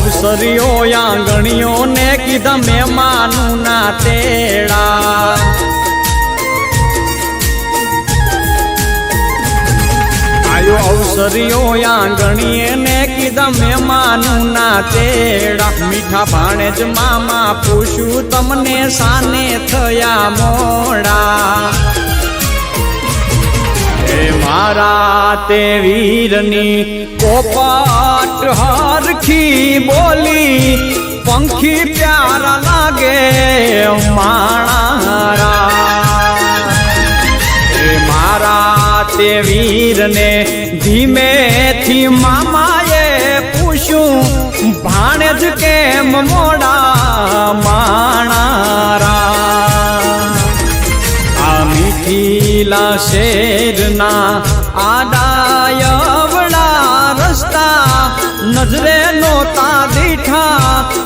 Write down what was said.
અવસરીઓ આંગણીઓ ને કીધા મહેમાનું ના તેડા આયો અવસરીઓ આંગણીએ ને કીધા મહેમાનું ના તેડા મીઠા ભાણેજ મામા પૂછું તમને સાને થયા મોડા મારા તે વીરની પોપટ હરખી બોલી પંખી પ્યારા લાગે માણા મારા તે વીરને ધીમેથી મામાએ પૂછ્યું ભાણેજ કેમ મોડા માણારા મીઠીલા શેરના આડા